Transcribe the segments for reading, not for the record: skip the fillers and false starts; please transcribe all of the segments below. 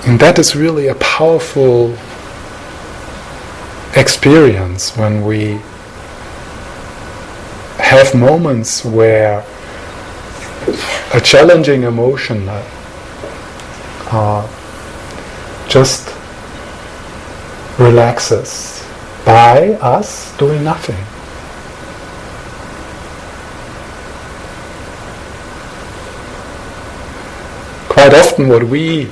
And that is really a powerful experience when we have moments where a challenging emotion just relaxes by us doing nothing. Quite often what we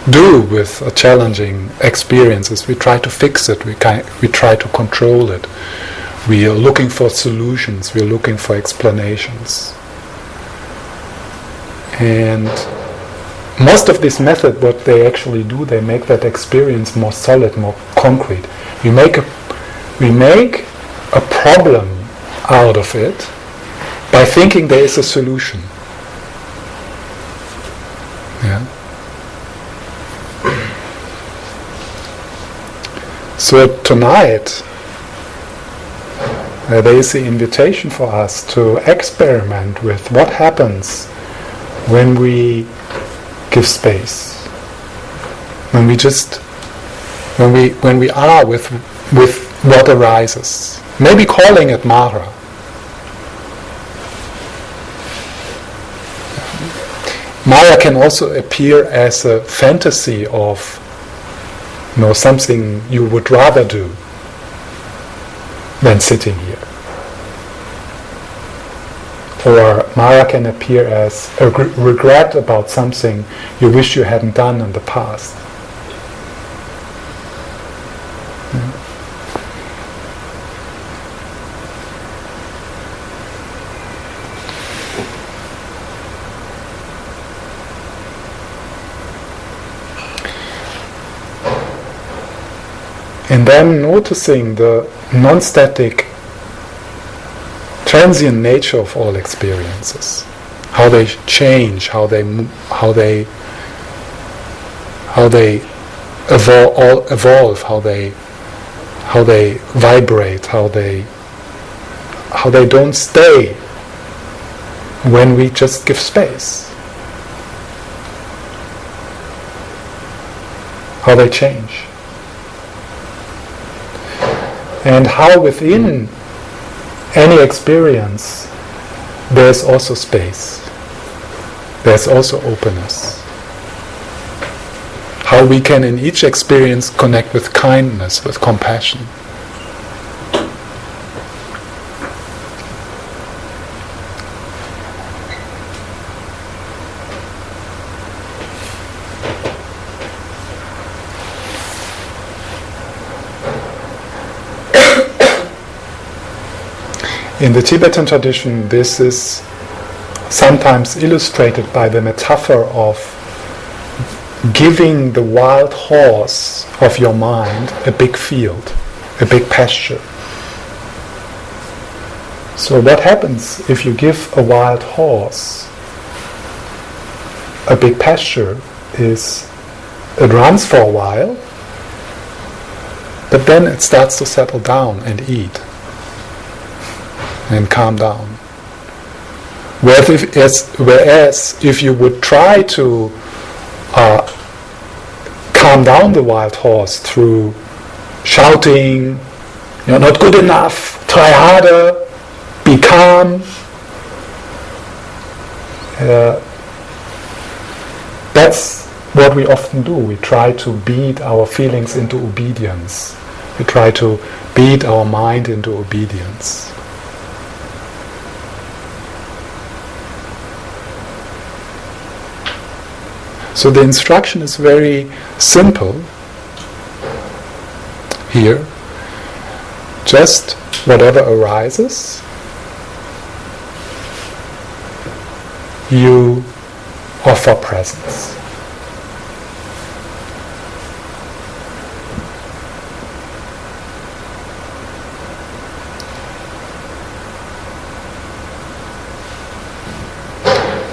do with a challenging experience is we try to fix it, we try to control it. We are looking for solutions, we are looking for explanations. And most of this method, what they actually do, they make that experience more solid, more concrete. We make a problem out of it by thinking there is a solution. Yeah. So tonight, there is the invitation for us to experiment with what happens when we give space, when we are with what arises, maybe calling it Mara. Mara can also appear as a fantasy of something you would rather do than sitting here. Or Mara can appear as a regret about something you wish you hadn't done in the past. And then noticing the non-static, transient nature of all experiences, how they change, how they evolve, how they vibrate, how they don't stay when we just give space, how they change. And how within any experience there's also space, there's also openness. How we can in each experience connect with kindness, with compassion. In the Tibetan tradition, this is sometimes illustrated by the metaphor of giving the wild horse of your mind a big field, a big pasture. So what happens if you give a wild horse a big pasture is it runs for a while, but then it starts to settle down and eat and calm down. Whereas if you would try to calm down the wild horse through shouting, "You're not good enough, try harder, be calm," that's what we often do. We try to beat our feelings into obedience. We try to beat our mind into obedience. So the instruction is very simple here. Just whatever arises, you offer presence.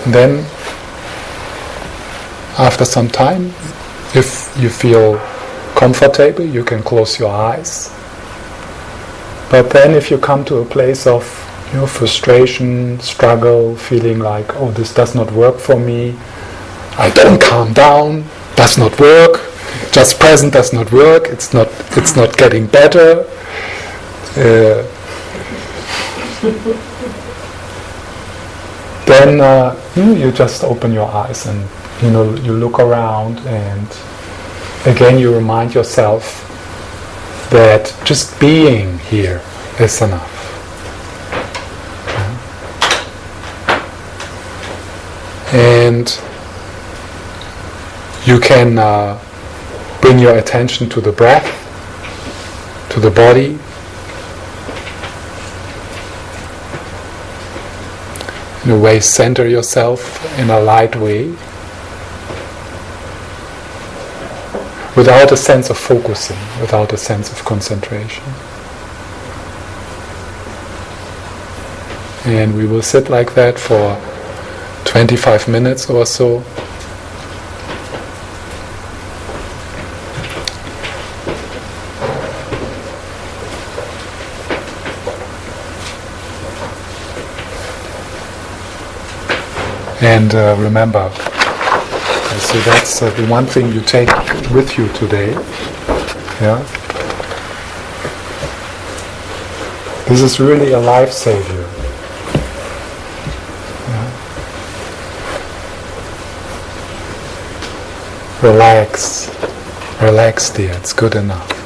Then after some time, if you feel comfortable, you can close your eyes. But then if you come to a place of frustration, struggle, feeling like, oh, this does not work for me, I don't calm down, does not work. Just present does not work. It's not getting better. Then you just open your eyes and you look around, and again you remind yourself that just being here is enough. And you can bring your attention to the breath, to the body. In a way, center yourself in a light way, without a sense of focusing, without a sense of concentration. And we will sit like that for 25 minutes or so. And remember, so that's the one thing you take with you today. Yeah, this is really a lifesaver. Yeah. Relax, dear. It's good enough.